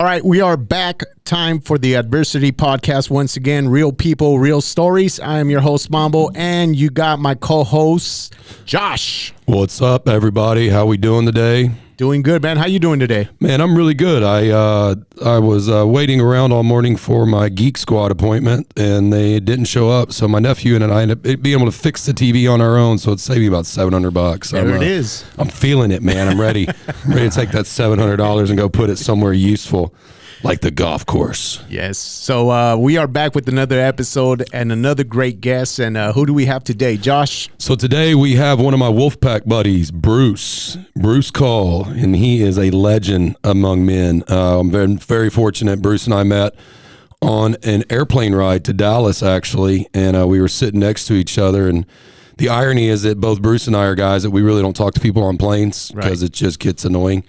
right, we are back. Time for the Adversity Podcast once again. Real people, real stories. I am your host, Mambo, and you got my co-host, Josh. What's up, everybody? How we doing today? Doing good, man. How you doing today? Man, I'm really good. I was waiting around all morning for my Geek Squad appointment, and they didn't show up. So my nephew and I ended up being able to fix the TV on our own. So it saved me about $700. There it is. I'm feeling it, man. I'm ready. I'm ready to take that $700 and go put it somewhere useful, like the golf course. Yes. So we are back with another episode and another great guest. And who do we have today, Josh? So today we have one of my Wolfpack buddies, Bruce Kahl, and he is a legend among men. I'm very, very fortunate. Bruce and I met on an airplane ride to Dallas, actually, and we were sitting next to each other. And the irony is that both Bruce and I are guys that we really don't talk to people on planes because it just gets annoying.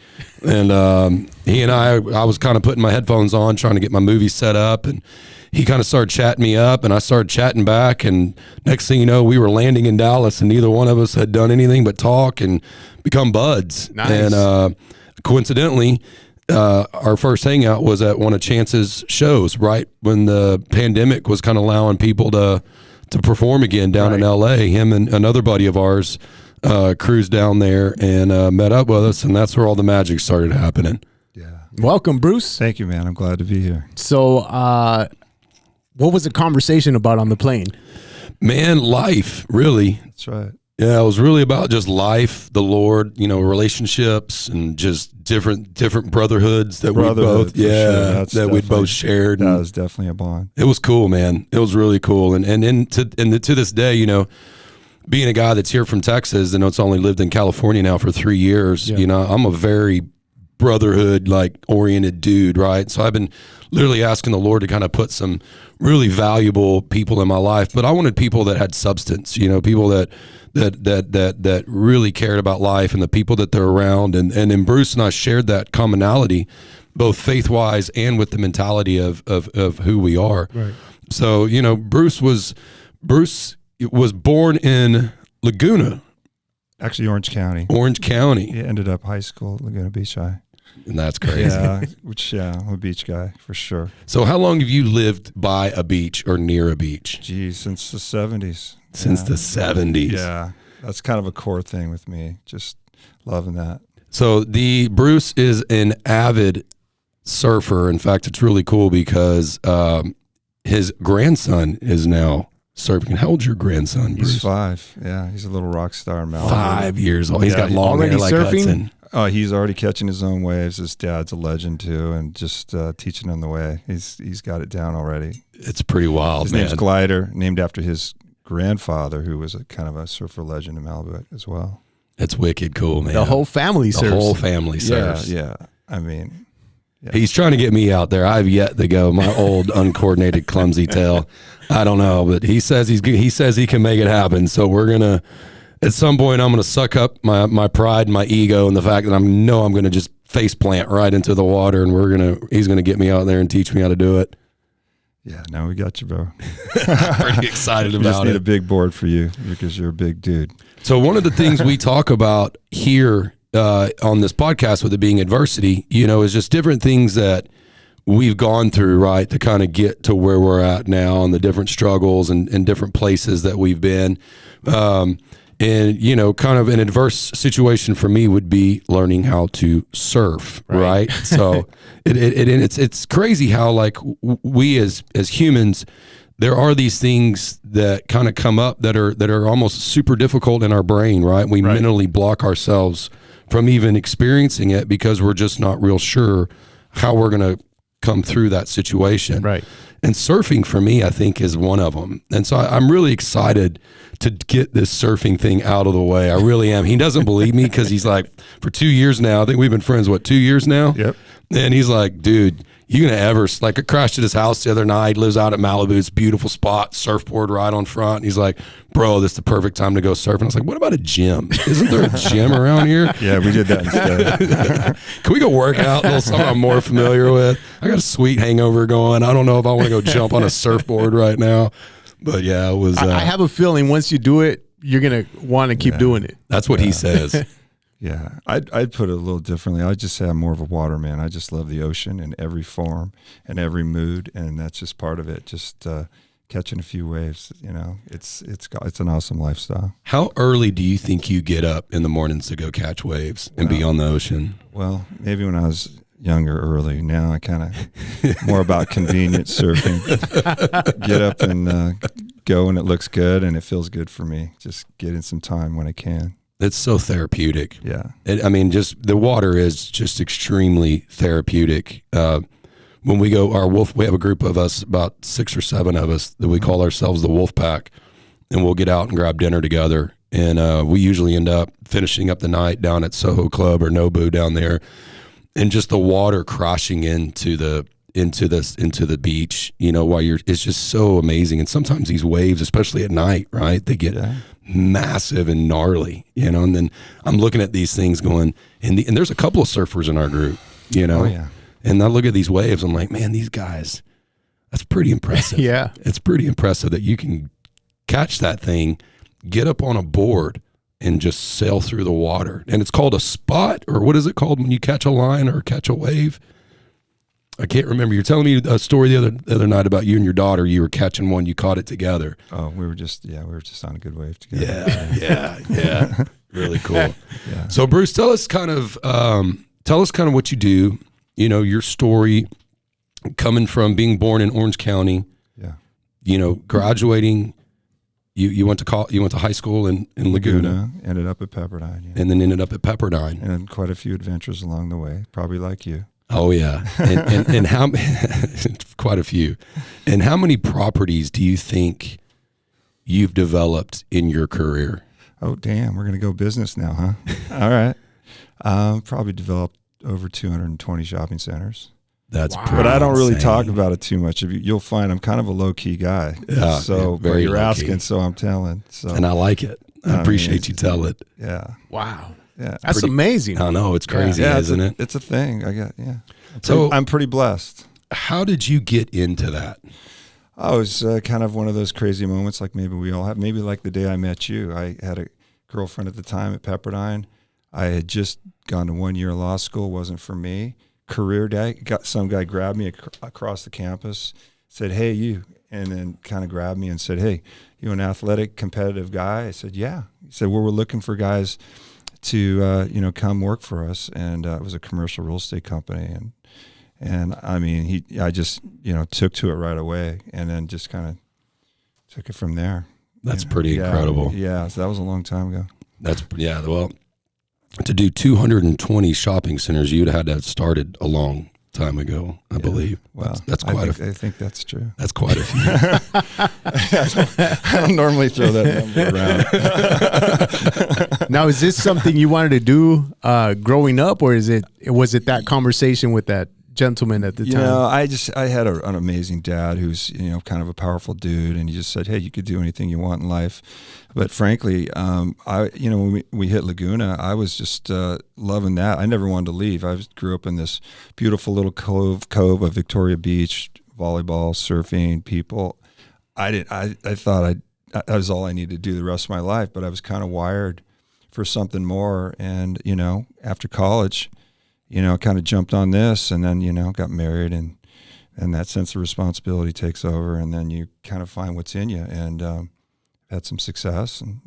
And he and I was kind of putting my headphones on, trying to get my movie set up, and he kind of started chatting me up, and I started chatting back. And next thing you know, we were landing in Dallas, and neither one of us had done anything but talk and become buds. Nice. And coincidentally, our first hangout was at one of Chance's shows, right when the pandemic was kind of allowing people to perform again down in LA. Him and another buddy of ours cruised down there and met up with us, and that's where all the magic started happening. Yeah. Welcome, Bruce. Thank you, man. I'm glad to be here. So what was the conversation about on the plane? Man, life, really. That's right. Yeah, it was really about just life, the Lord, relationships, and just different brotherhoods that we both, we'd both shared. That was definitely a bond. It was cool, man. It was really cool, and to this day, being a guy that's here from Texas and it's only lived in California now for 3 years, I'm a very brotherhood oriented dude, right? So I've been literally asking the Lord to kind of put some really valuable people in my life, but I wanted people that had substance, people that really cared about life and the people that they're around. And then Bruce and I shared that commonality, both faith-wise and with the mentality of who we are. Right. So, Bruce was born in Laguna. Actually, Orange County. He ended up high school, Laguna Beach High. And that's crazy. I'm a beach guy for sure. So how long have you lived by a beach or near a beach? Geez, since the 70s. Since the 70s. Yeah, that's kind of a core thing with me, just loving that. So Bruce is an avid surfer. In fact, it's really cool because his grandson is now surfing. How old's your grandson, Bruce? He's 5. Yeah, he's a little rock star in Malibu. 5 years old. He's got long already hair like surfing? Hudson. Oh, he's already catching his own waves. His dad's a legend too, and just teaching him the way. He's got it down already. It's pretty wild, His name's Glider, named after his grandfather, who was a kind of a surfer legend in Malibu as well. It's wicked cool, man. The whole family surfs. The whole family surfs. Yeah. I mean, yeah. He's trying to get me out there. I've yet to go. My old uncoordinated clumsy tail. I don't know, but he says he can make it happen. So we're gonna. At some point, I'm going to suck up my pride and my ego and the fact that I'm going to just face plant right into the water, and he's going to get me out there and teach me how to do it. Yeah, no, we got you, bro. Pretty excited about it. We just need a big board for you because you're a big dude. So one of the things we talk about here on this podcast, with it being adversity, is just different things that we've gone through, right, to kind of get to where we're at now, and the different struggles and different places that we've been. And, kind of an adverse situation for me would be learning how to surf, right? So it's crazy how we as humans, there are these things that kind of come up that are almost super difficult in our brain, right? We mentally block ourselves from even experiencing it because we're just not real sure how we're going to come through that situation. Right. And surfing for me, I think, is one of them. And so I'm really excited to get this surfing thing out of the way. I really am. He doesn't believe me because he's like, for 2 years now, I think we've been friends, 2 years now? Yep. And he's like, dude, you gonna ever, I crashed at his house the other night, lives out at Malibu, it's a beautiful spot, surfboard right on front. And he's like, bro, this is the perfect time to go surfing. I was like, what about a gym? Isn't there a gym around here? Yeah, we did that instead. Can we go work out? A little something I'm more familiar with. I got a sweet hangover going. I don't know if I want to go jump on a surfboard right now. But yeah, it was. I have a feeling once you do it, you're going to want to keep doing it. That's what he says. Yeah, I'd put it a little differently. I'd just say I'm more of a waterman. I just love the ocean in every form and every mood, and that's just part of it. Just catching a few waves, it's an awesome lifestyle. How early do you think you get up in the mornings to go catch waves and be on the ocean? Well, maybe when I was younger, early. Now I kind of more about convenience surfing. Get up and go when it looks good and it feels good for me. Just get in some time when I can. It's so therapeutic. Yeah. Just the water is just extremely therapeutic. When we go, we have a group of us, about 6 or 7 of us, that we call ourselves the Wolf Pack, and we'll get out and grab dinner together. And we usually end up finishing up the night down at Soho Club or Nobu down there, and just the water crashing into the beach. It's just so amazing. And sometimes these waves, especially at night, right? They get massive and gnarly, and then I'm looking at these things going, and there's a couple of surfers in our group, Oh, yeah. and I look at these waves, I'm like, man, these guys, that's pretty impressive. Yeah. It's pretty impressive that you can catch that thing, get up on a board and just sail through the water. And it's called a spot, or what is it called when you catch a line or catch a wave? I can't remember. You're telling me a story the other night about you and your daughter. You were catching one, you caught it together. Oh, we were just on a good wave together. Yeah. Really cool. Yeah. So Bruce, tell us kind of what you do, your story coming from being born in Orange County, graduating, you went to high school in Laguna. Ended up at Pepperdine. Yeah. And then ended up at Pepperdine. And quite a few adventures along the way, probably like you. Oh yeah, and how quite a few. And how many properties do you think you've developed in your career? Oh damn, we're gonna go business now, huh? All right. Probably developed over 220 shopping centers. That's wow. But I don't really insane. talk about it too much. You'll find I'm kind of a low key guy. Yeah, so very but you're low-key. asking, so I'm telling. So And I like it. I appreciate you tell it. Yeah. Wow. Yeah. That's amazing. I know, it's crazy, Yeah, isn't it? It's a thing. I'm pretty blessed. How did you get into that? Oh, it was kind of one of those crazy moments like maybe we all have. Maybe like the day I met you. I had a girlfriend at the time at Pepperdine. I had just gone to 1 year of law school. Wasn't for me. Career day. Some guy grabbed me across the campus, said, "Hey, you," and then kind of grabbed me and said, "Hey, you an athletic, competitive guy?" I said, "Yeah." He said, "Well, we're looking for guys to come work for us," and it was a commercial real estate company, and I mean I just took to it right away, and then just kind of took it from there. That's pretty incredible. Yeah, so that was a long time ago. Well, to do 220 shopping centers, you'd have had to have started a long time ago, I believe. Well, that's I think that's true. That's quite a few. I don't normally throw that number around. Now, is this something you wanted to do growing up, or was it that conversation with that gentleman at the time? I had an amazing dad who's kind of a powerful dude, and he just said, "Hey, you could do anything you want in life." But frankly, when we hit Laguna, I was just loving that. I never wanted to leave. I grew up in this beautiful little cove of Victoria Beach, volleyball, surfing, people. I thought that was all I needed to do the rest of my life, but I was kind of wired for something more. And after college, kind of jumped on this, and then got married, and that sense of responsibility takes over, and then you kind of find what's in you, and had some success, and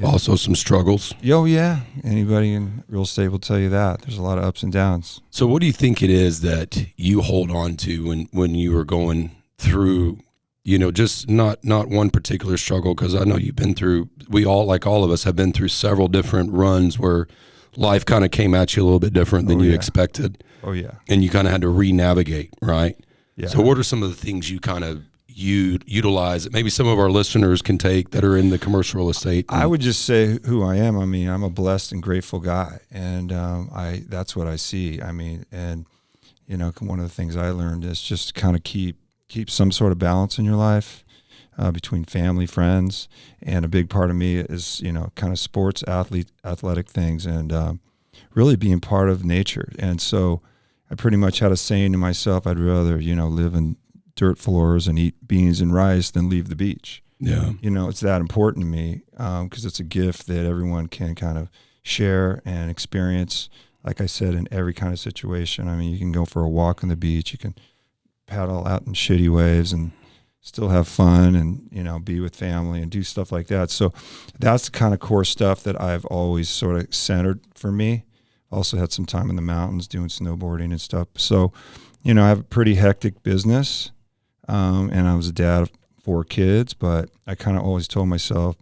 Also some struggles. Oh yeah, anybody in real estate will tell you that there's a lot of ups and downs. So what do you think it is that you hold on to when you were going through, just not one particular struggle? Because I know you've been through, we all, like all of us, have been through several different runs where life kind of came at you a little bit different than you expected. Oh yeah. And you kind of had to re-navigate, right? Yeah. So what are some of the things you kind of utilize that maybe some of our listeners can take that are in the commercial real estate? I would just say who I am. I mean, I'm a blessed and grateful guy, and that's what I see. I mean, and one of the things I learned is just kind of keep some sort of balance in your life between family, friends, and a big part of me is kind of sports, athletic things, and really being part of nature. And so I pretty much had a saying to myself: I'd rather live in dirt floors and eat beans and rice than leave the beach. Yeah. It's that important to me because it's a gift that everyone can kind of share and experience, like I said, in every kind of situation. I mean, you can go for a walk on the beach, you can paddle out in shitty waves and still have fun and, you know, be with family and do stuff like that. So that's the kind of core stuff that I've always sort of centered for me. Also had some time in the mountains doing snowboarding and stuff. So, you know, I have a pretty hectic business, and I was a dad of 4 kids, but I kind of always told myself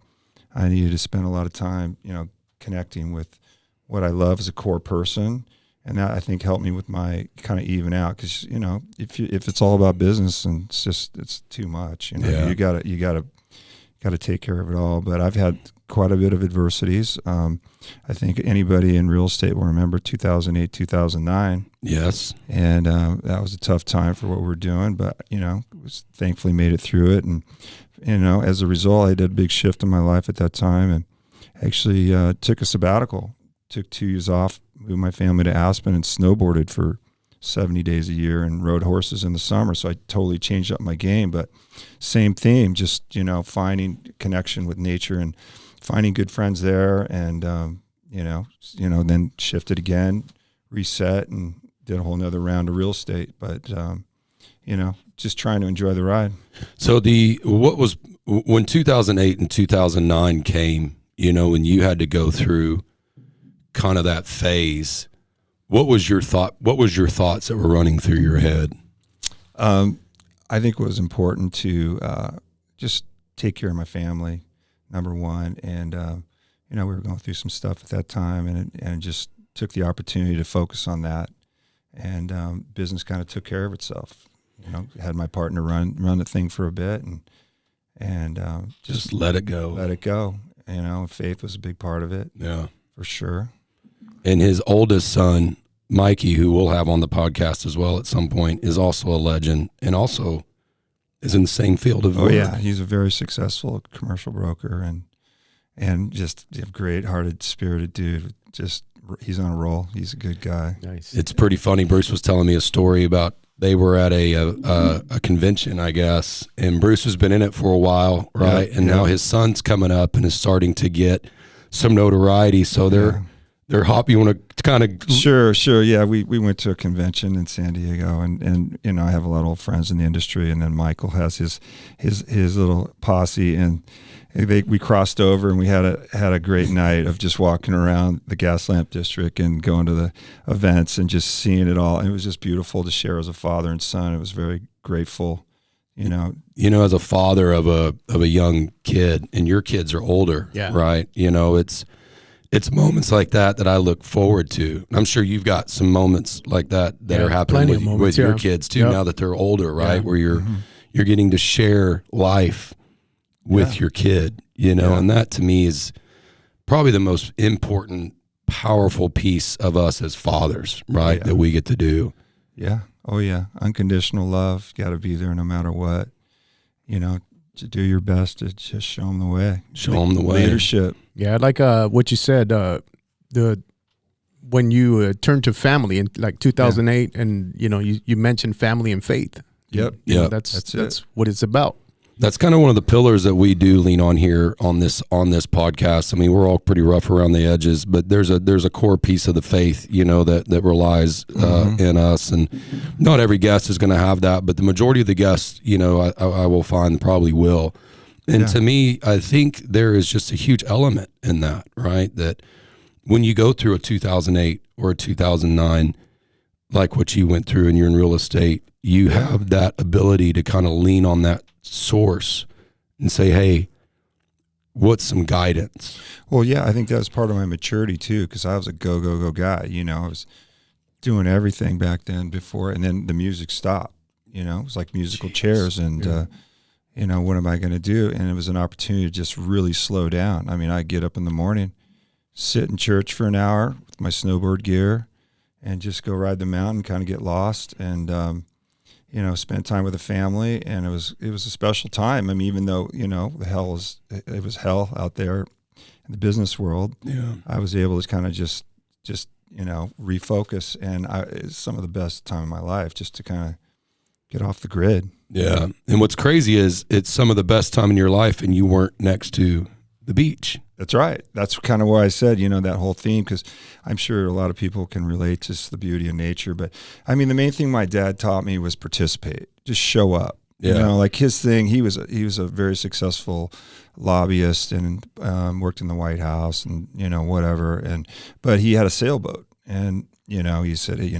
I needed to spend a lot of time, you know, connecting with what I love as a core person. And that, I think, helped me with my kind of even out, because, you know, if it's all about business, and it's too much, you know. Yeah. you gotta take care of it all. But I've had quite a bit of adversities. I think anybody in real estate will remember 2008, 2009. Yes. And that was a tough time for what we were doing, but, you know, thankfully made it through it. And, you know, as a result, I did a big shift in my life at that time, and actually took a sabbatical, took 2 years off, moved my family to Aspen, and snowboarded for 70 days a year and rode horses in the summer. So I totally changed up my game, but same theme, just, you know, finding connection with nature and finding good friends there. And, you know, then shifted again, reset, and did a whole nother round of real estate. But, you know, just trying to enjoy the ride. So when 2008 and 2009 came, you know, when you had to go through kind of that phase, what was your thoughts that were running through your head? I think it was important to just take care of my family, number one. And, you know, we were going through some stuff at that time, and just took the opportunity to focus on that. And business kind of took care of itself. You know, had my partner run the thing for a bit, and Just let it go. Let it go. You know, faith was a big part of it. Yeah. For sure. And his oldest son, Mikey, who we'll have on the podcast as well at some point, is also a legend, and also is in the same field of work. Oh yeah, he's a very successful commercial broker, and just a great-hearted, spirited dude. Just, he's on a roll. He's a good guy. Nice. It's pretty funny. Bruce was telling me a story about they were at a convention, I guess, and Bruce has been in it for a while, right? Yeah, and now his son's coming up and is starting to get some notoriety. So they're hop. You want to kind of Sure. Yeah, we went to a convention in San Diego, and you know, I have a lot of old friends in the industry, and then Michael has his little posse, and we crossed over, and we had a great night of just walking around the gas lamp district and going to the events and just seeing it all. And it was just beautiful to share as a father and son. It was very grateful, you know. You know, as a father of a young kid, and your kids are older, Yeah. right? You know, it's moments like that I look forward to. I'm sure you've got some moments like that are happening plenty of moments, with your kids too, Yep. now that they're older, right? Yeah. Where you're getting to share life with your kid, you know, and that to me is probably the most important, powerful piece of us as fathers, right? That we get to do. Yeah. Oh yeah. Unconditional love. Got to be there no matter what. You know, to do your best to just show them the way. Show them the way. Leadership. Yeah, I like what you said. When you turned to family in like 2008, and you know, you mentioned family and faith. Yep. You know, Yeah. that's what it's about. That's kind of one of the pillars that we do lean on here on this podcast. I mean, we're all pretty rough around the edges, but there's a core piece of the faith, you know, that relies in us, and not every guest is going to have that, but the majority of the guests, you know, I will find probably will. And to me, I think there is just a huge element in that, right? That when you go through a 2008 or a 2009, like what you went through and you're in real estate, you have that ability to kind of lean on that source and say, hey, what's some guidance? Well, yeah, I think that was part of my maturity too, because I was a go guy. You know, I was doing everything back then before, and then the music stopped. You know, it was like musical chairs, and you know, what am I going to do? And it was an opportunity to just really slow down. I mean, I get up in the morning, sit in church for an hour with my snowboard gear, and just go ride the mountain, kind of get lost, and you know, spend time with the family. And it was a special time. I mean, even though, you know, it was hell out there in the business world. Yeah. I was able to kind of just you know, refocus, and it's some of the best time of my life, just to kind of get off the grid. Yeah. And what's crazy is it's some of the best time in your life, and you weren't next to the beach. That's right. That's kind of why I said, that whole theme, because I'm sure a lot of people can relate to just the beauty of nature. But I mean, the main thing my dad taught me was participate, just show up. Yeah. Like his thing, he was a very successful lobbyist and worked in the White House and, whatever. But he had a sailboat and, he said, hey,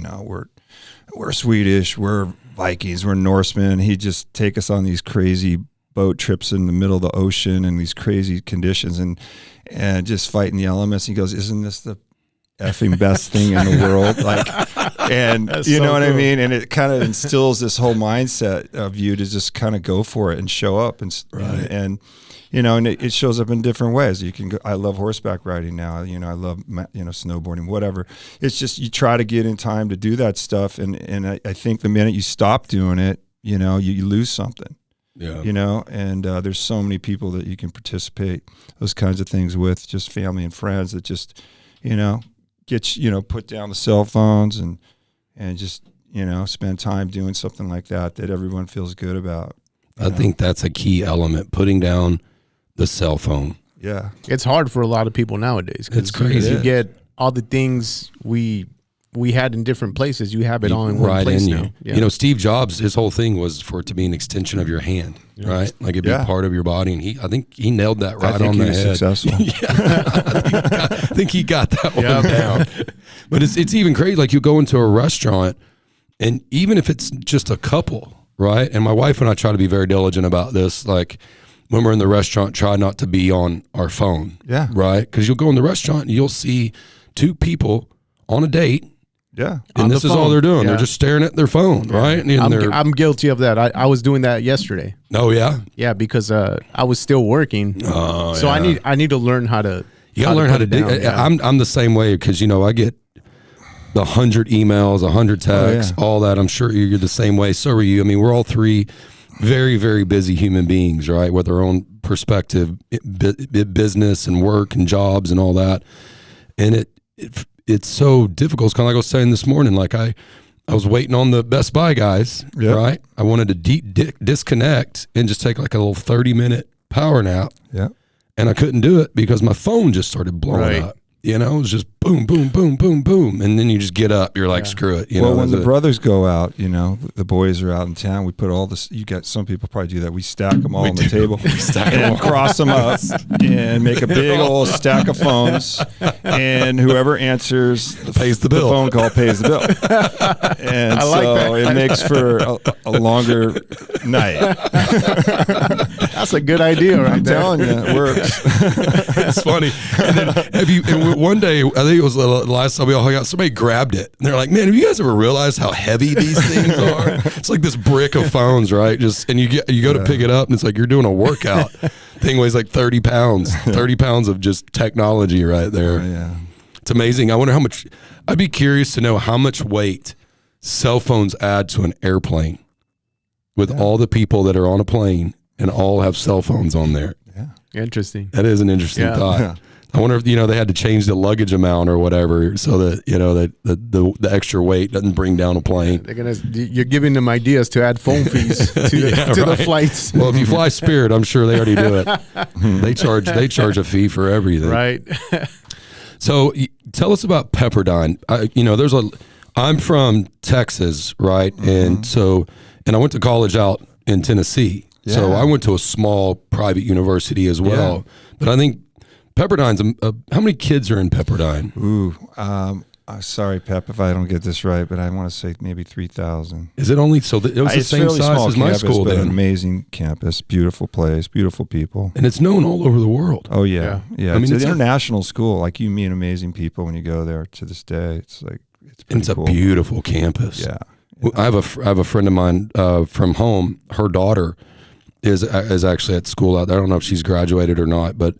we're Swedish, we're Vikings, we're Norsemen. He'd just take us on these crazy boat trips in the middle of the ocean and these crazy conditions and just fighting the elements. He goes, isn't this the effing best thing in the world? And That's you know so what cool. I mean? And it kind of instills this whole mindset of you to just kind of go for it and show up and it shows up in different ways. You can go, I love horseback riding now. I love, snowboarding, whatever. It's just, you try to get in time to do that stuff. And I think the minute you stop doing it, you lose something. Yeah. And there's so many people that you can participate those kinds of things with, just family and friends that just, get, put down the cell phones and just, spend time doing something like that everyone feels good about. I think that's a key element, putting down the cell phone. Yeah. It's hard for a lot of people nowadays. It's crazy. You get all the things we had in different places. You have it all in one place now. Yeah. Steve Jobs, his whole thing was for it to be an extension of your hand, right? Like it'd be part of your body. And I think he nailed that right on the head. Successful. I think he got that one down. But it's even crazy. Like you go into a restaurant, and even if it's just a couple, right? And my wife and I try to be very diligent about this. Like when we're in the restaurant, try not to be on our phone. Yeah. Right? Because you'll go in the restaurant and you'll see two people on a date. Yeah. And this is all they're doing. Yeah. They're just staring at their phone, right? And I'm guilty of that. I was doing that yesterday. oh, yeah? Yeah, because I was still working. Oh, so yeah. I need to learn how to. You got to learn how to put it do down, yeah. I'm the same way because, I get the 100 emails, 100 texts, all that. I'm sure you're the same way. So are you. I mean, we're all three very, very busy human beings, right? With our own perspective, business and work and jobs and all that. And it's so difficult. It's kind of like I was saying this morning, like I was waiting on the Best Buy guys, right? I wanted to disconnect and just take like a little 30-minute power nap. Yeah. And I couldn't do it because my phone just started blowing up. It was just boom, boom, boom, boom, boom. And then you just get up. You're like, screw it. When the brothers go out, the boys are out in town. We put all this, some people probably do that. We stack them all on the table and cross them up and make a big old stack of phones. And whoever answers pays the bill. The phone call pays the bill. And I like that. It makes for a longer night. That's a good idea, right? I'm telling you, it works. It's funny. And then one day, I think it was the last time we all hung out, somebody grabbed it. And they're like, man, have you guys ever realized how heavy these things are? It's like this brick of phones, right? And you go to pick it up, and it's like you're doing a workout. Thing weighs like 30 pounds. 30 pounds of just technology right there. Oh, yeah. It's amazing. I wonder how much, I'd be curious to know how much weight cell phones add to an airplane with all the people that are on a plane and all have cell phones on there. Yeah. Interesting. That is an interesting thought. Yeah. I wonder if, they had to change the luggage amount or whatever so that, that the extra weight doesn't bring down a plane. You're giving them ideas to add phone fees to the flights. Well, if you fly Spirit, I'm sure they already do it. They charge a fee for everything. Right. So tell us about Pepperdine. I'm from Texas, right? Mm-hmm. And I went to college out in Tennessee. Yeah. So I went to a small private university as well. Yeah. But I think Pepperdine's, how many kids are in Pepperdine? Ooh, sorry, Pep, if I don't get this right, but I want to say maybe 3,000. Is it only, it was the same size as my school but then? An amazing campus, beautiful place, beautiful people. And it's known all over the world. Oh, yeah. I mean, it's an international school. Like, you meet amazing people when you go there to this day. It's like, it's cool. A beautiful campus. Yeah. I have a friend of mine from home. Her daughter is actually at school out there. I don't know if she's graduated or not, but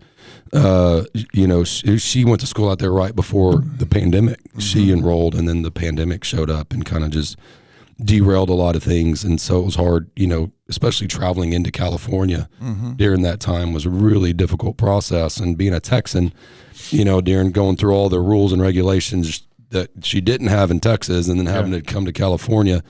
she went to school out there right before the pandemic. Mm-hmm. She enrolled, and then the pandemic showed up and kind of just derailed a lot of things. And so it was hard, especially traveling into California during that time was a really difficult process. And being a Texan, during going through all the rules and regulations that she didn't have in Texas, and then having to come to California,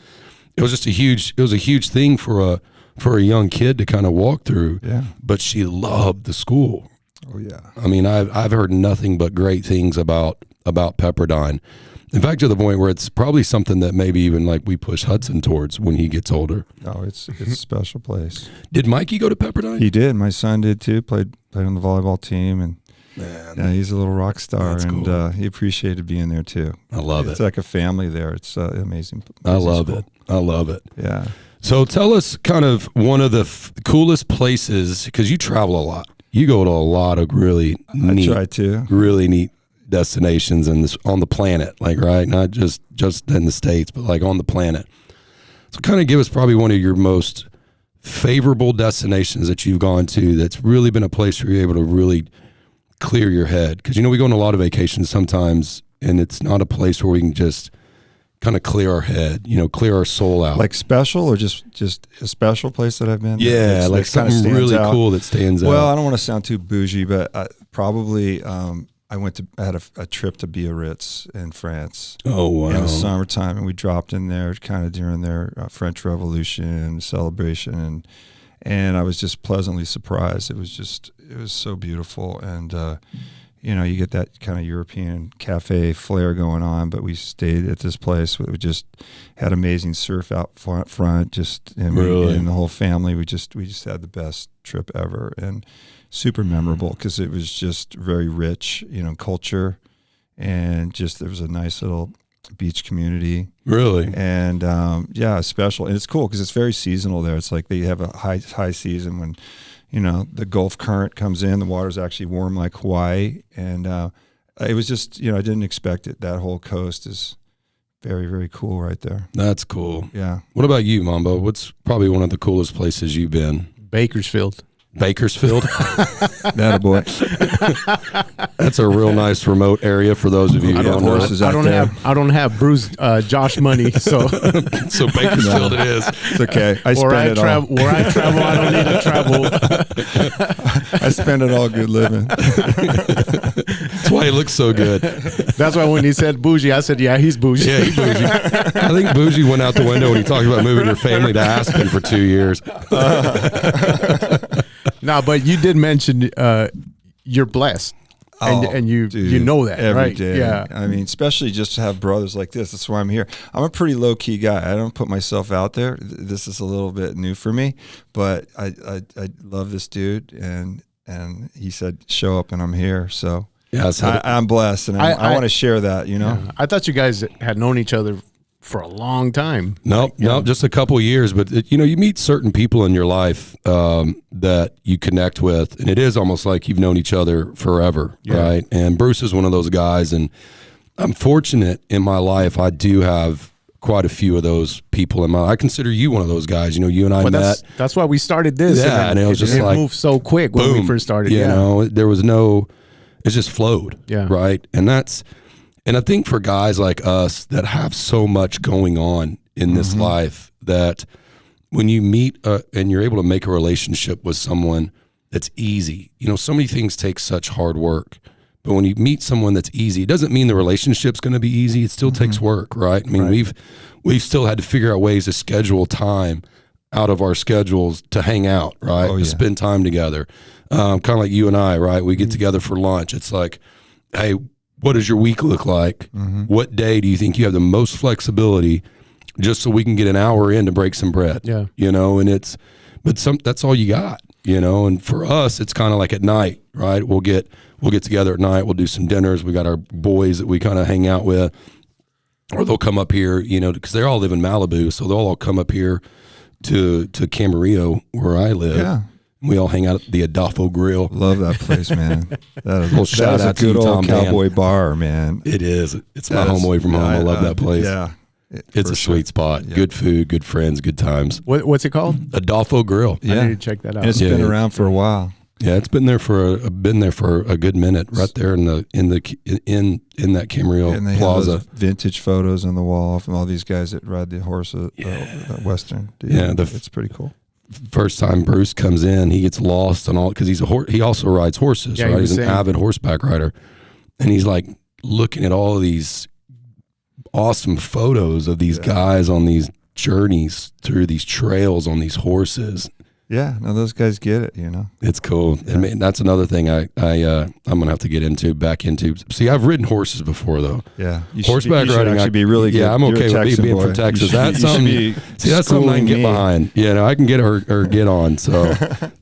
it was just a huge thing for a young kid to kind of walk through. Yeah. But she loved the school. Oh yeah. I mean, I've heard nothing but great things about Pepperdine. In fact, to the point where it's probably something that maybe even like we push Hudson towards when he gets older. No, it's a special place. Did Mikey go to Pepperdine? He did. My son did too. Played on the volleyball team, and Man, yeah, he's a little rock star, That's and cool. He appreciated being there too. I love It's it. like a family there. It's amazing. I love school. it. I love it. Yeah. So tell us kind of one of the coolest places, because you travel a lot. You go to a lot of really I try to. really neat destinations on the planet, like, right? Not just in the States, but like on the planet. So kind of give us probably one of your most favorable destinations that you've gone to that's really been a place where you're able to really clear your head. Because, we go on a lot of vacations sometimes, and it's not a place where we can just kind of clear our head, clear our soul out. Like special, or just a special place that I've been? Yeah, like something really cool that stands out. Well, I don't want to sound too bougie, but probably I had a trip to Biarritz in France. Oh, wow. In the summertime, and we dropped in there kind of during their French Revolution celebration, and I was just pleasantly surprised. It was so beautiful, and you get that kind of European cafe flair going on. But we stayed at this place. We just had amazing surf out front. Really? And the whole family. We just had the best trip ever, and super memorable because it was just very rich, culture, and just there was a nice little beach community. Really? And special, and it's cool because it's very seasonal there. It's like they have a high season when the Gulf current comes in, the water's actually warm like Hawaii, and it was just I didn't expect it. That whole coast is very, very cool right there. That's cool. Yeah. What about you, Mambo? What's probably one of the coolest places you've been? Bakersfield. Bakersfield? That a boy. That's a real nice remote area for those of you who don't know. I don't have Bruce Josh money, so So Bakersfield it is. It's okay. I where spend it all. where I travel, I don't need to travel. I spend it all good living. That's why he looks so good. That's why when he said bougie, I said, yeah, he's bougie. Yeah, he's bougie. I think bougie went out the window when he talked about moving your family to Aspen for 2 years. No, but you did mention you're blessed, and you know that, every right? day. Yeah. I mean, especially just to have brothers like this. That's why I'm here. I'm a pretty low key guy. I don't put myself out there. This is a little bit new for me, but I love this dude, and he said show up, and I'm here. So Yeah, I'm blessed, and I want to share that. Yeah. I thought you guys had known each other for a long time. Nope, just a couple of years. But you meet certain people in your life that you connect with, and it is almost like you've known each other forever, right? And Bruce is one of those guys, and I'm fortunate in my life. I do have quite a few of those people in my. I consider you one of those guys. You and I met. That's why we started this. Yeah, and it was just like moved so quick when we first started. There was no. It just flowed. Yeah. Right, and I think for guys like us that have so much going on in this life, that when you meet and you're able to make a relationship with someone that's easy, so many things take such hard work. But when you meet someone that's easy, it doesn't mean the relationship's going to be easy. It still takes work, right? I mean, we've still had to figure out ways to schedule time out of our schedules to hang out, right? To spend time together. Kind of like you and I, right? We get together for lunch. It's like, hey, what does your week look like? What day do you think you have the most flexibility, just so we can get an hour in to break some bread? Yeah. And that's all you got, and for us, it's kind of like at night, right? We'll get together at night. We'll do some dinners. We got our boys that we kind of hang out with, or they'll come up here, because they all live in Malibu. So they'll all come up here to Camarillo where I live. Yeah. We all hang out at the Adolfo Grill. Love that place, man. That is, Shout that is out a to you, good old Tom cowboy bar, man. It is. It's my home away from home. I love that place. Yeah. It's a sweet spot. Yeah. Good food, good friends, good times. What's it called? Adolfo Grill. I need to check that out. And it's been around for a while. Yeah, it's been there for a good minute, right there in that Camarillo And they Plaza. have those vintage photos on the wall from all these guys that ride the horse, Western. Dude. Yeah, it's pretty cool. First time Bruce comes in, he gets lost and all, because he also rides horses, Yeah, right? He's an saying. avid horseback rider, and he's like looking at all of these awesome photos of these guys on these journeys through these trails on these horses. Yeah, no, those guys get it, you know. It's cool. Yeah. I mean, that's another thing I'm gonna have to get back into. See, I've ridden horses before, though. Yeah, horseback riding. Should be really good. Yeah, I'm okay with being boy. from Texas. That's something. That's something I can get behind. You know, I can get or get on. So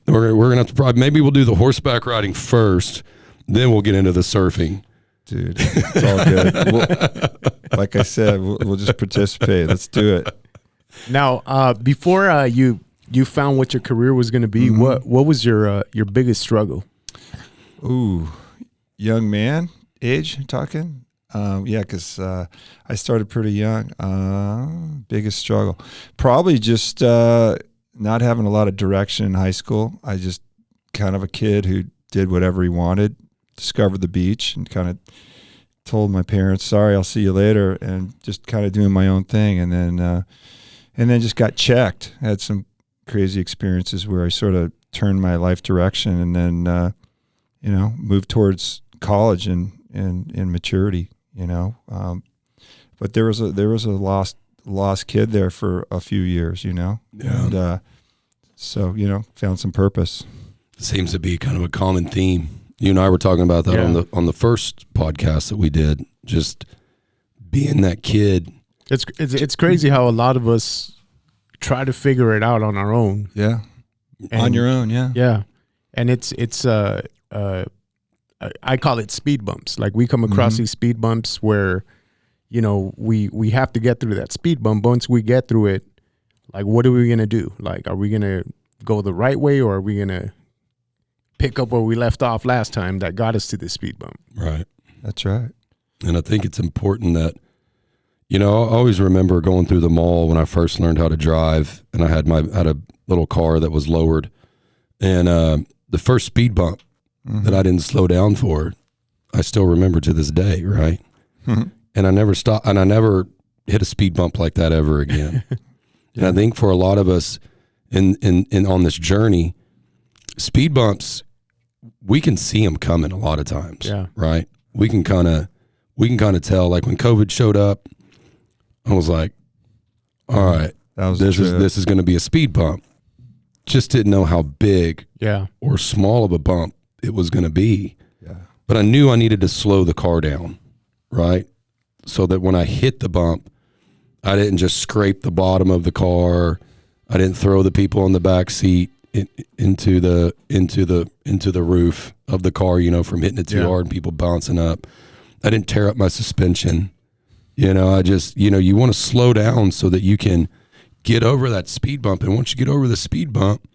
we're gonna have to probably maybe we'll do the horseback riding first, then we'll get into the surfing. Dude, it's all good. Like I said, we'll just participate. Let's do it. Now, before you found what your career was going to be, what was your biggest struggle? Ooh, young man age talking. Yeah, because I started pretty young. Biggest struggle, probably just not having a lot of direction in high school. I just kind of a kid who did whatever he wanted, discovered the beach, and kind of told my parents, "Sorry, I'll see you later," and just kind of doing my own thing, and then just got checked. Had some crazy experiences where I sort of turned my life direction, and then moved towards college and maturity. But there was a lost kid there for a few years. Yeah. And so found some purpose. It seems to be kind of a common theme. You and I were talking about that on the first podcast that we did. Just being that kid. It's crazy how a lot of us try to figure it out on our own. Yeah. On your own, yeah. Yeah. And it's I call it speed bumps. Like we come across these speed bumps where, we have to get through that speed bump. Once we get through it, like what are we going to do? Like, are we going to go the right way, or are we going to pick up where we left off last time that got us to the speed bump? Right. That's right. And I think it's important that, I always remember going through the mall when I first learned how to drive, and I had a little car that was lowered, and the first speed bump that I didn't slow down for, I still remember to this day, right? And I never stopped, and I never hit a speed bump like that ever again. And I think for a lot of us in on this journey, speed bumps, we can see them coming a lot of times, right? We can kind of tell. Like when COVID showed up, I was like, all right, this is going to be a speed bump. Just didn't know how big or small of a bump it was going to be. Yeah. But I knew I needed to slow the car down, right? So that when I hit the bump, I didn't just scrape the bottom of the car. I didn't throw the people in the back seat into the roof of the car, from hitting it too hard and people bouncing up. I didn't tear up my suspension. I just, you want to slow down so that you can get over that speed bump. And once you get over the speed bump,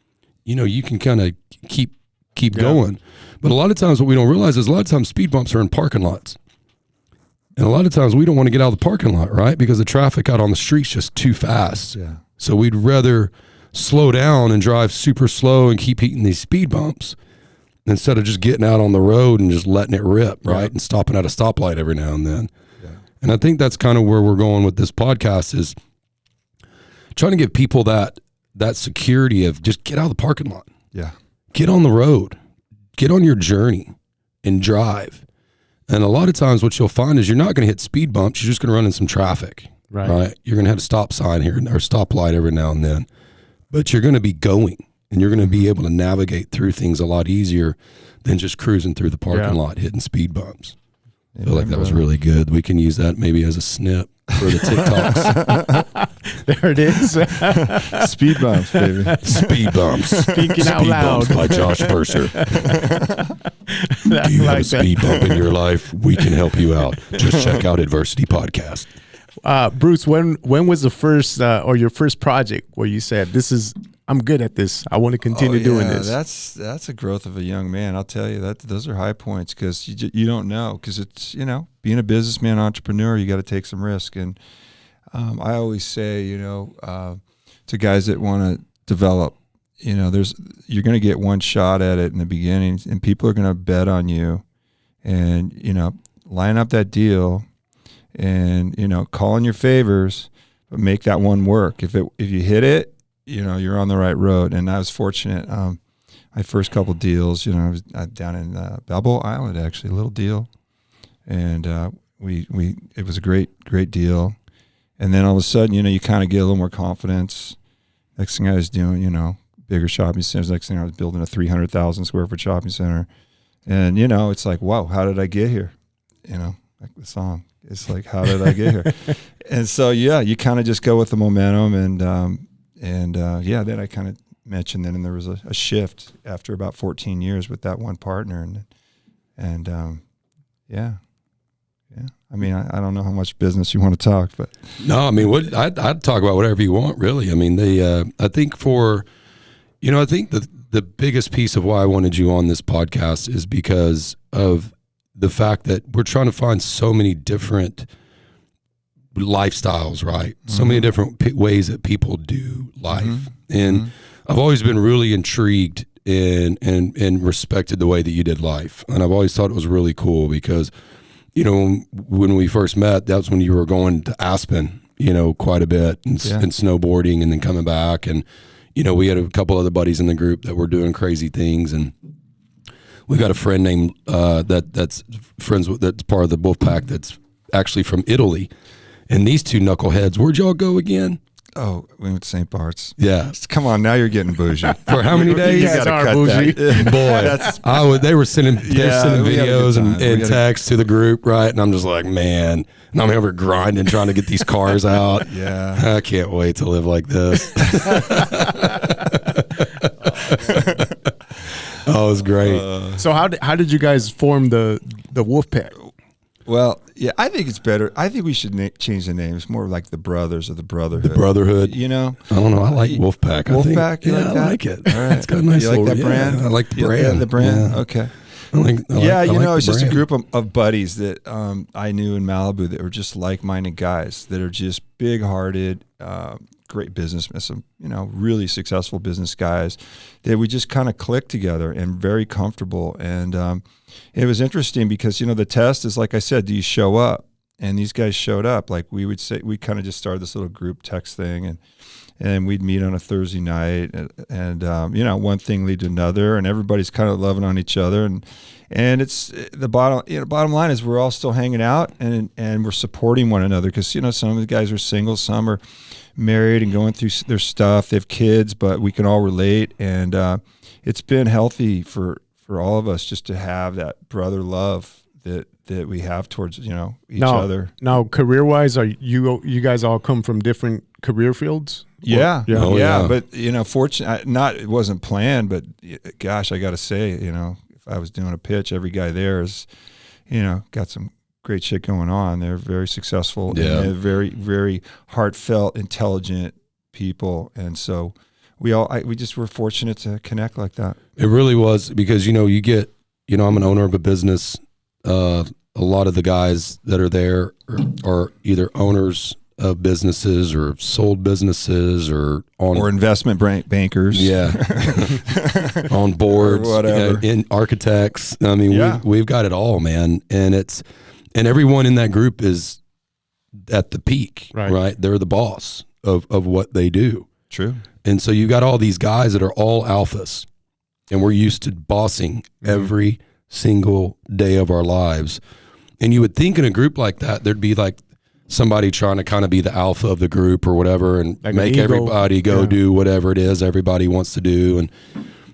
you can kind of keep going. But a lot of times what we don't realize is a lot of times speed bumps are in parking lots. And a lot of times we don't want to get out of the parking lot, right? Because the traffic out on the street's just too fast. Yeah. So we'd rather slow down and drive super slow and keep hitting these speed bumps instead of just getting out on the road and just letting it rip, right? And stopping at a stoplight every now and then. Yeah. And I think that's kind of where we're going with this podcast, is trying to give people that security of just get out of the parking lot. Yeah. Get on the road. Get on your journey and drive. And a lot of times what you'll find is you're not going to hit speed bumps. You're just going to run in some traffic, right? You're going to hit a stop sign here or stoplight every now and then, but you're going to be going, and you're going to be able to navigate through things a lot easier than just cruising through the parking lot, hitting speed bumps. I feel like that was really good. We can use that maybe as a snip for the TikToks. There it is. Speed bumps, baby. Speed bumps. Speaking out loud. Speed bumps by Josh Purser. Do you have a speed bump in your life? We can help you out. Just check out Adversity Podcast. Bruce, when was the first or your first project where you said, I'm good at this, I want to continue doing this? That's a growth of a young man. I'll tell you that those are high points, because you don't know, because it's being a businessman, entrepreneur, you got to take some risk. And I always say to guys that want to develop, you're going to get one shot at it in the beginning, and people are going to bet on you, and line up that deal, and call in your favors, but make that one work. If you hit it, you're on the right road. And I was fortunate. My first couple deals, I was down in Balboa Island, actually, a little deal, and it was a great deal. And then all of a sudden, you kind of get a little more confidence. Next thing I was doing, bigger shopping centers. Next thing I was building a 300,000 square foot shopping center. And, you know, it's like, wow, how did I get here? You know, like the song. It's like, how did I get here? And so, yeah, you kind of just go with the momentum. And then I kind of mentioned that, and there was a shift after about 14 years with that one partner. Yeah. I mean, I don't know how much business you want to talk, but no, I mean, I'd talk about whatever you want, really. I mean, I think I think the biggest piece of why I wanted you on this podcast is because of the fact that we're trying to find so many different lifestyles, right? Mm-hmm. So many different ways that people do life. Mm-hmm. And I've always been really intrigued and respected the way that you did life. And I've always thought it was really cool because, you know, when we first met, that's when you were going to Aspen, you know, quite a bit and snowboarding and then coming back. And, you know, we had a couple other buddies in the group that were doing crazy things. And we got a friend named that's part of the wolf pack that's actually from Italy. And these two knuckleheads, where'd y'all go again? Oh, we went to St. Bart's. Yeah. Come on, now you're getting bougie. For how many days? You guys are bougie. Boy, they were sending videos and texts to the group, right? And I'm just like, man. And I'm over grinding, trying to get these cars out. Yeah. I can't wait to live like this. Oh, it was great. So how did you guys form the wolf pack? Well, yeah, I think it's better. I think we should change the name. It's more like the Brothers or the Brotherhood. The Brotherhood. You know? I don't know. I like Wolfpack. Wolfpack? Yeah, I like it. All right. It's got a nice you like that brand? I like the brand. Yeah, the brand? Yeah. Okay. It's just a brand. group of buddies that I knew in Malibu that were just like-minded guys that are just big-hearted, great businessmen, some, you know, really successful business guys that we just kind of clicked together and very comfortable. And it was interesting because, you know, the test is, like I said, do you show up? And these guys showed up. Like we would say, we kind of just started this little group text thing, and we'd meet on a Thursday night, and you know, one thing lead to another, and everybody's kind of loving on each other, and it's the bottom line is we're all still hanging out, and we're supporting one another, because, you know, some of the guys are single, some are married and going through their stuff, they have kids, but we can all relate, and it's been healthy for all of us just to have that brother love that we have towards, you know, each other. Now, career-wise, are you guys all come from different career fields? Yeah. Yeah. But, you know, it wasn't planned, but gosh, I got to say, you know, if I was doing a pitch, every guy there is, you know, got some great shit going on. They're very successful. Yeah. And they're very, very heartfelt, intelligent people. And so we just were fortunate to connect like that. It really was, because, you know, I'm an owner of a business. A lot of the guys that are there are either owners of businesses or sold businesses or investment bankers. Yeah. On boards, or whatever. In architects. I mean, we've got it all, man. And everyone in that group is at the peak, right? They're the boss of what they do. True. And so you got all these guys that are all alphas, and we're used to bossing every single day of our lives. And you would think in a group like that, there'd be like somebody trying to kind of be the alpha of the group or whatever, and like make everybody go do whatever it is everybody wants to do. And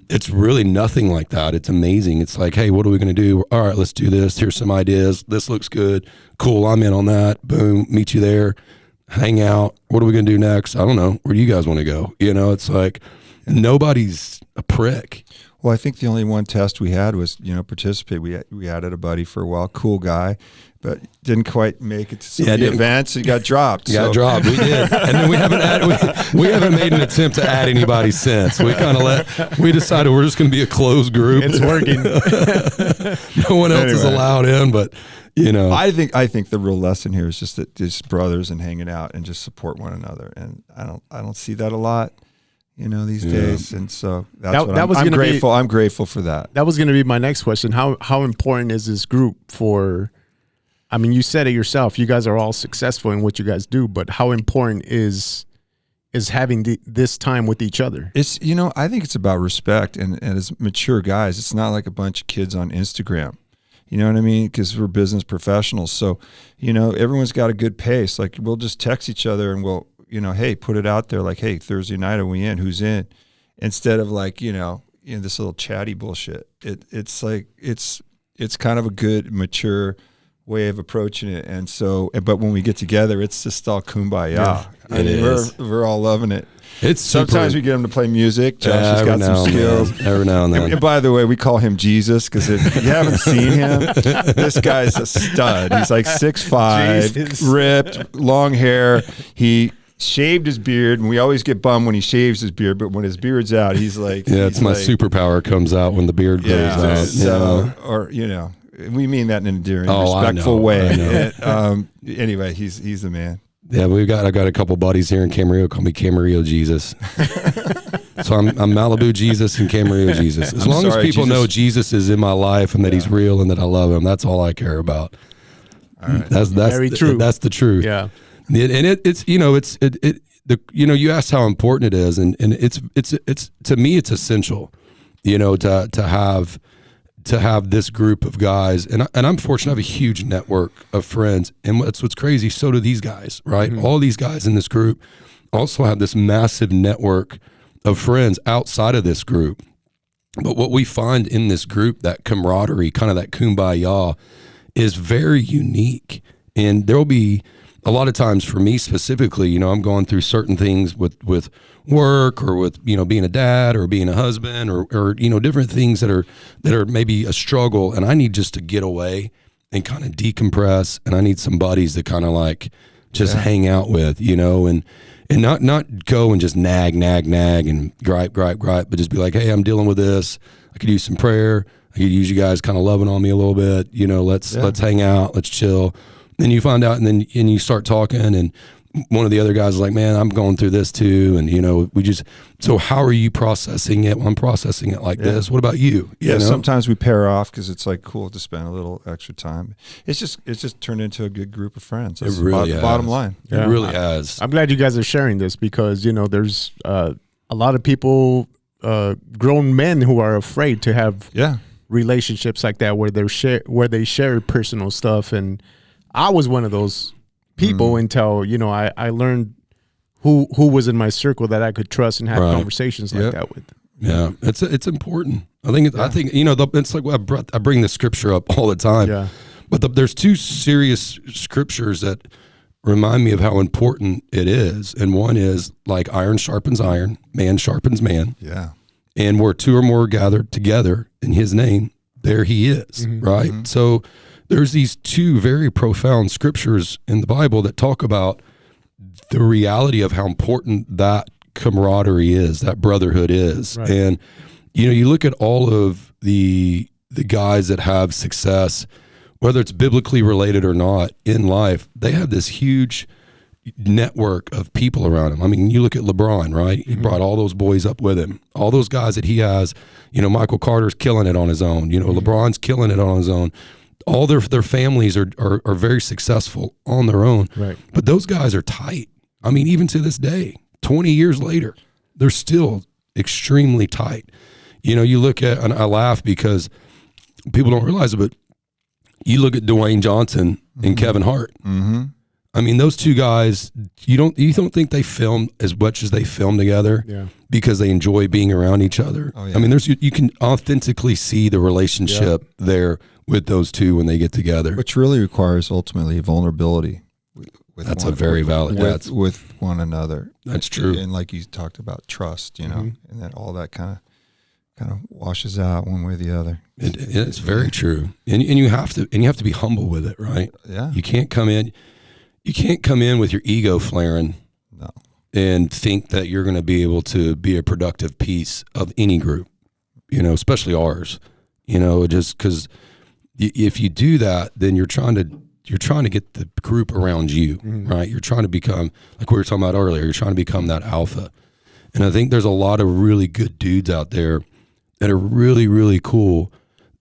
it's really nothing like that. It's amazing. It's like, hey, what are we going to do? All right, let's do this. Here's some ideas. This looks good. Cool. I'm in on that. Boom. Meet you there. Hang out. What are we going to do next? I don't know. Where do you guys want to go? You know, it's like nobody's a prick. Well, I think the only one test we had was, you know, participate. We added a buddy for a while, cool guy, but didn't quite make it to some of the events. He got dropped. We did, and then we haven't made an attempt to add anybody since. We we decided we're just going to be a closed group. It's working. No one else is allowed in, but you know, I think the real lesson here is just that just brothers and hanging out and just support one another, and I don't see that a lot, you know, these days. And so I'm grateful. I'm grateful for that. That was going to be my next question. How important is this group for? I mean, you said it yourself. You guys are all successful in what you guys do, but how important is having this time with each other? It's, you know, I think it's about respect, and as mature guys, it's not like a bunch of kids on Instagram. You know what I mean? Because we're business professionals. So, you know, everyone's got a good pace. Like, we'll just text each other and we'll, you know, hey, put it out there like, hey, Thursday night, are we in? Who's in? instead of like, this little chatty bullshit. It's like, it's kind of a good, mature way of approaching it. And so, but when we get together, it's just all kumbaya. Yeah, I mean, we're all loving it. It's sometimes we get him to play music. Josh has got some skills. Every now and then. And by the way, we call him Jesus because if you haven't seen him, this guy's a stud. He's like 6'5", ripped, long hair. He shaved his beard, and we always get bummed when he shaves his beard, but when his beard's out, he's like, it's my superpower comes out when the beard grows out. So, or we mean that in an endearing, respectful way. Anyway, he's the man. Yeah, I got a couple buddies here in Camarillo call me Camarillo Jesus. So I'm Malibu Jesus and Camarillo Jesus. As long as people know Jesus is in my life and that he's real and that I love him, that's all I care about. All right. That's very true. That's the truth. Yeah. And it's you asked how important it is, and it's to me it's essential, to have this group of guys, and I'm fortunate to have a huge network of friends, and what's crazy, so do these guys, right? Mm-hmm. All these guys in this group also have this massive network of friends outside of this group. But what we find in this group, that camaraderie, kind of that kumbaya, is very unique. And there'll be a lot of times for me specifically, I'm going through certain things with work or with, being a dad or being a husband or different things that are maybe a struggle, and I need just to get away and kind of decompress, and I need some buddies to kind of like just hang out with, and not go and just nag and gripe, but just be like, hey, I'm dealing with this. I could use some prayer. I could use you guys kind of loving on me a little bit. Let's hang out, let's chill. Then you find out, and you start talking, and one of the other guys is like, man, I'm going through this too. And, so how are you processing it? Well, I'm processing it like this. What about you? Sometimes we pair off because it's like cool to spend a little extra time. It's just turned into a good group of friends. That's it really the bottom line. It really has. I'm glad you guys are sharing this because, there's a lot of people, grown men who are afraid to have relationships like that where they share personal stuff. And I was one of those people until, I learned who was in my circle that I could trust and have conversations like that with. Yeah, it's important. I think it's like I bring the scripture up all the time. Yeah. But there's two serious scriptures that remind me of how important it is. And one is like iron sharpens iron, man sharpens man. Yeah. And where two or more gathered together in his name, there he is, right? Mm-hmm. So there's these two very profound scriptures in the Bible that talk about the reality of how important that camaraderie is, that brotherhood is. Right. And, you look at all of the guys that have success, whether it's biblically related or not in life, they have this huge network of people around him. I mean, you look at LeBron, right? He brought all those boys up with him. All those guys that he has, Michael Carter's killing it on his own. LeBron's killing it on his own. All their families are very successful on their own. Right. But those guys are tight. I mean, even to this day, 20 years later, they're still extremely tight. You look at, and I laugh because people don't realize it, but you look at Dwayne Johnson and Kevin Hart. Mm-hmm. I mean, those two guys, you don't think they film as much as they film together because they enjoy being around each other. Oh, yeah. I mean, you can authentically see the relationship there with those two when they get together. Which really requires ultimately vulnerability. That's a very valid. With one another. That's true. And like you talked about trust, and that all that kind of washes out one way or the other. It's very true. And you have to be humble with it, right? Yeah. You can't come in with your ego flaring and think that you're going to be able to be a productive piece of any group, especially ours, just because if you do that, then you're trying to get the group around you, right? You're trying to become, like we were talking about earlier, you're trying to become that alpha. And I think there's a lot of really good dudes out there that are really, really cool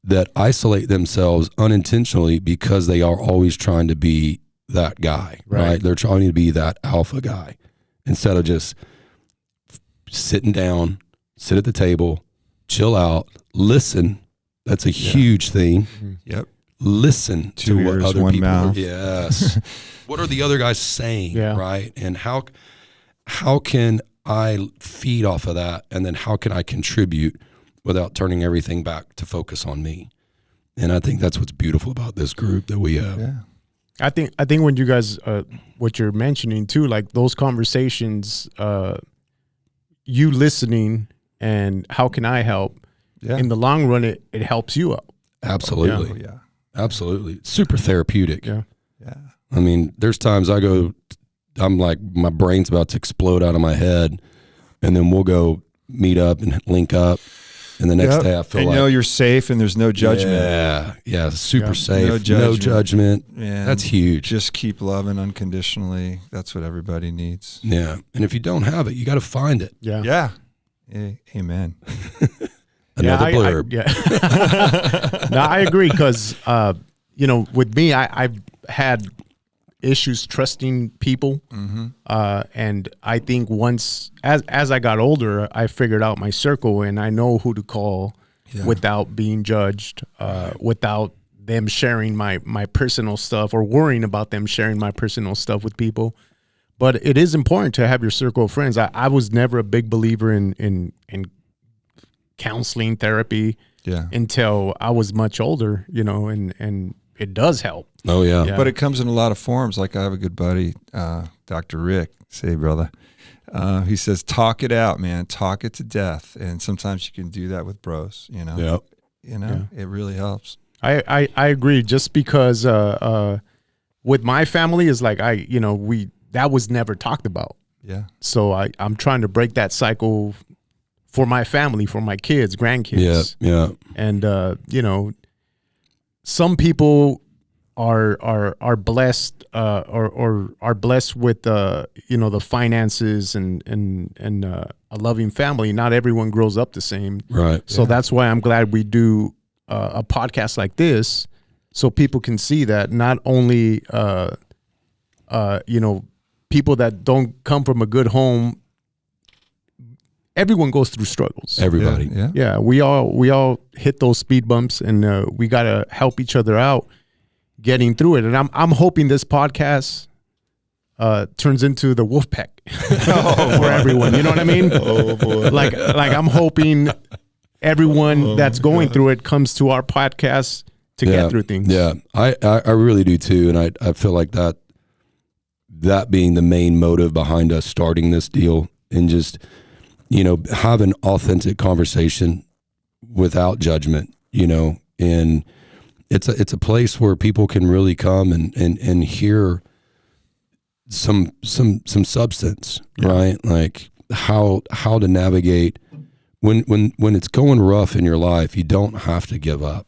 that isolate themselves unintentionally because they are always trying to be that guy, right? They're trying to be that alpha guy instead of just sitting down, sit at the table, chill out, listen. That's a huge thing. Yep. Listen to what ears, other one people mouth. Yes. What are the other guys saying, right? And how can I feed off of that? And then how can I contribute without turning everything back to focus on me? And I think that's what's beautiful about this group that we have. Yeah. I think when you guys, what you're mentioning too, like those conversations, you listening and how can I help? Yeah. In the long run, it helps you out. Absolutely. Oh, yeah. Absolutely. It's super therapeutic. Yeah. Yeah. I mean, there's times I'm like, my brain's about to explode out of my head, and then we'll go meet up and link up. And the next day I feel and like, know you're safe and there's no judgment. Yeah, super Yeah. safe, No no judgment. Yeah. That's huge. Just keep loving unconditionally. That's what everybody needs. Yeah, and if you don't have it, you got to find it. Yeah. Yeah. Amen. Another blurb. No, I agree because, with me, I've had issues trusting people. And I think once, as I got older, I figured out my circle and I know who to call without being judged, without them sharing my personal stuff or worrying about them sharing my personal stuff with people. But it is important to have your circle of friends. I was never a big believer in counseling therapy until I was much older, and it does help. Oh yeah. But it comes in a lot of forms. Like I have a good buddy, Dr. Rick. Say, brother. He says, talk it out, man. Talk it to death. And sometimes you can do that with bros, Yep. It really helps. I agree. Just because with my family is like that was never talked about. Yeah. So I'm trying to break that cycle for my family, for my kids, grandkids. Yeah. And some people are blessed or are blessed with the finances and a loving family. Not everyone grows up the same. Right. So that's why I'm glad we do a podcast like this, so people can see that not only people that don't come from a good home, everyone goes through struggles. Everybody. Yeah, we all hit those speed bumps, and we gotta help each other out getting through it. And I'm hoping this podcast turns into the wolf pack for everyone. You know what I mean? Oh boy. Like I'm hoping everyone that's going through it comes to our podcast to get through things. Yeah, I really do too, and I feel like that being the main motive behind us starting this deal, and just have an authentic conversation without judgment, and it's a place where people can really come and hear some substance, right? Like how to navigate when it's going rough in your life. You don't have to give up,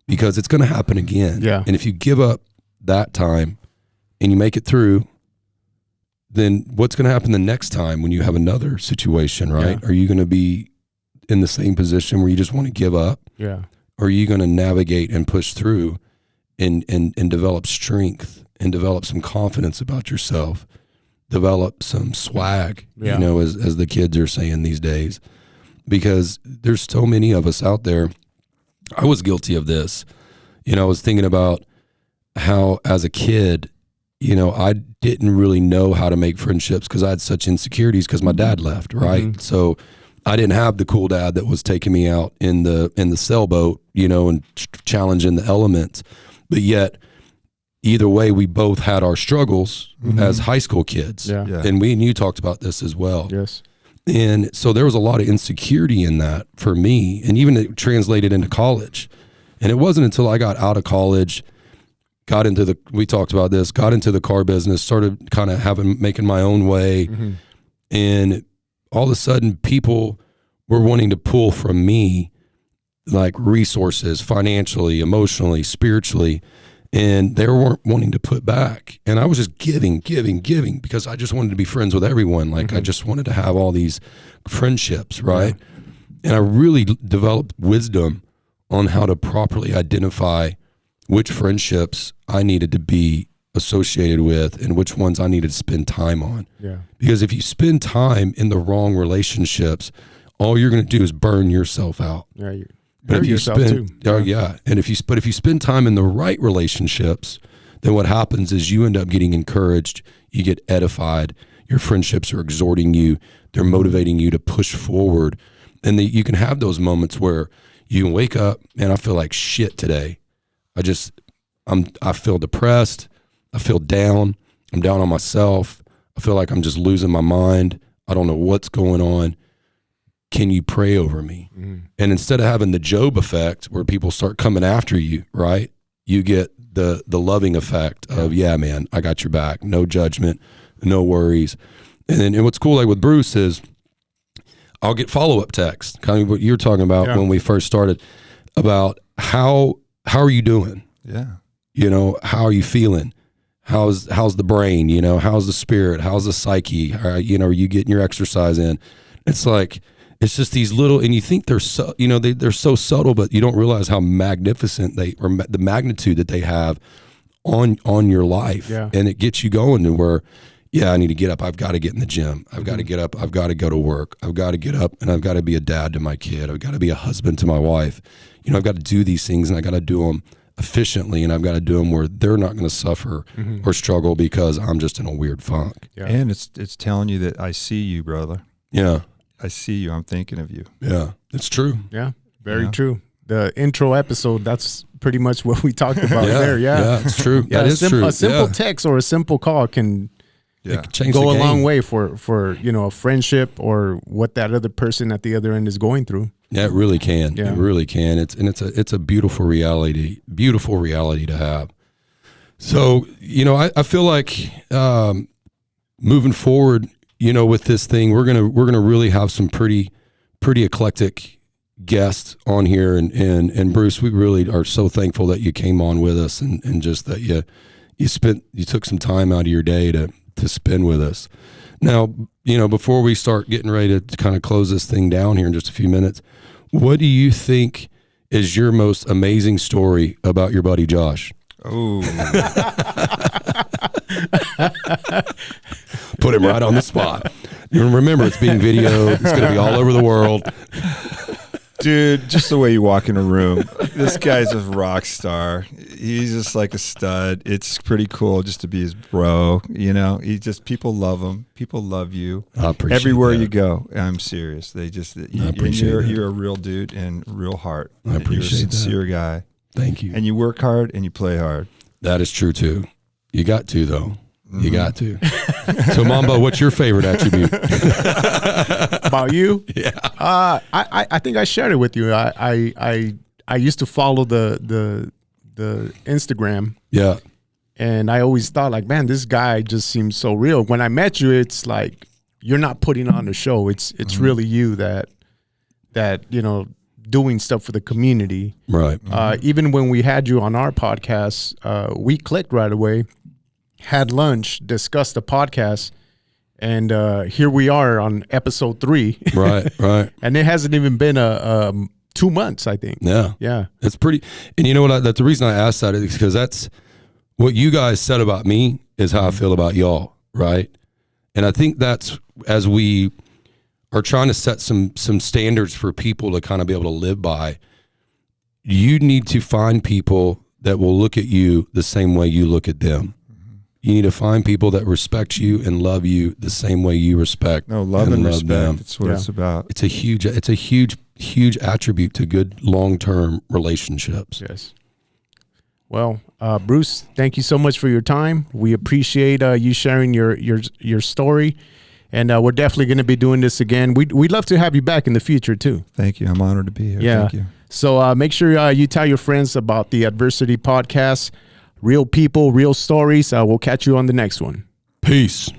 because it's going to happen again. Yeah. And if you give up that time and you make it through, then what's going to happen the next time when you have another situation, right? Yeah. Are you going to be in the same position where you just want to give up? Yeah. Or are you going to navigate and push through and develop strength and develop some confidence about yourself, develop some swag, as the kids are saying these days? Because there's so many of us out there. I was guilty of this. I was thinking about how as a kid, I didn't really know how to make friendships because I had such insecurities because my dad left, right? Mm-hmm. So I didn't have the cool dad that was taking me out in the sailboat, and challenging the elements. But yet, either way, we both had our struggles as high school kids. Yeah. And we and you talked about this as well. Yes. And so there was a lot of insecurity in that for me, and even it translated into college. And it wasn't until I got out of college, got into the car business, started kind of making my own way. Mm-hmm. And all of a sudden people were wanting to pull from me, like resources, financially, emotionally, spiritually, and they weren't wanting to put back. And I was just giving because I just wanted to be friends with everyone. Like I just wanted to have all these friendships, right? Yeah. And I really developed wisdom on how to properly identify which friendships I needed to be associated with and which ones I needed to spend time on. Yeah. Because if you spend time in the wrong relationships, all you're going to do is burn yourself out. Yeah. But if you spend, and if you spend time in the right relationships, then what happens is you end up getting encouraged, you get edified, Your friendships are exhorting you. They're motivating you to push forward. And you can have those moments where you can wake up, and I feel like shit today. I feel depressed. I feel down. I'm down on myself. I feel like I'm just losing my mind. I don't know what's going on. Can you pray over me? And instead of having the Job effect where people start coming after you, right? You get the loving effect of, yeah, man, I got your back. No judgment, no worries. And what's cool, like with Bruce, is I'll get follow-up texts, kind of what you were talking about when we first started, about how are you doing? Yeah. You know, how are you feeling? How's the brain? You know, how's the spirit? How's the psyche? You know, are you getting your exercise in? It's like, it's just these little, and you think they're so, you know, they're so subtle, but you don't realize how magnificent the magnitude that they have on your life. Yeah. And it gets you going to where, yeah, I need to get up. I've got to get in the gym. I've got to get up. I've got to go to work. I've got to get up, and I've got to be a dad to my kid. I've got to be a husband to my wife. You know, I've got to do these things, and I got to do them efficiently, and I've got to do them where they're not going to suffer or struggle because I'm just in a weird funk. Yeah. And it's telling you that I see you, brother. Yeah. I see you. I'm thinking of you. Yeah. It's true. Yeah. Very true. The intro episode, that's pretty much what we talked about there. Yeah. Yeah, it's true. That is true. A simple text or a simple call can go a long way for you know, a friendship or what that other person at the other end is going through. Yeah, it really can. Yeah. It really can. It's a beautiful reality to have. So, you know, I feel like moving forward, you know, with this thing, we're gonna really have some pretty eclectic guests on here, and Bruce, we really are so thankful that you came on with us, and just that you took some time out of your day to spend with us. Now, you know, before we start getting ready to kind of close this thing down here in just a few minutes, what do you think is your most amazing story about your buddy Josh? Oh. Put him right on the spot. You remember, it's being videoed. It's going to be all over the world. Dude, just the way you walk in a room. This guy's a rock star. He's just like a stud. It's pretty cool just to be his bro. You know, people love him. People love you. I appreciate everywhere that. you go. I'm serious. They just, you're a real dude and real heart. I appreciate You're a sincere guy. Thank you. And you work hard and you play hard. That is true too. You got to, though. You got to. So, Mambo, what's your favorite attribute? About you? Yeah. I think I shared it with you. I used to follow the Instagram. Yeah. And I always thought, like, man, this guy just seems so real. When I met you, it's like you're not putting on a show. It's really you that you know, doing stuff for the community. Right. Even when we had you on our podcast, we clicked right away, had lunch, discussed the podcast, and here we are on episode 3. Right. And it hasn't even been 2 months, I think. Yeah. It's pretty. And you know what? That's the reason I asked that, is because that's what you guys said about me is how I feel about y'all, right? And I think that's, as we are trying to set some standards for people to kind of be able to live by, you need to find people that will look at you the same way you look at them. You need to find people that respect you and love you the same way you respect. No, love and respect. Them. That's what it's about. It's a huge attribute to good long-term relationships. Yes. Well, Bruce, thank you so much for your time. We appreciate you sharing your story, and we're definitely going to be doing this again. We'd love to have you back in the future too. Thank you. I'm honored to be here. Yeah. Thank you. So make sure you tell your friends about the Adversity Podcast. Real people, real stories. We'll catch you on the next one. Peace.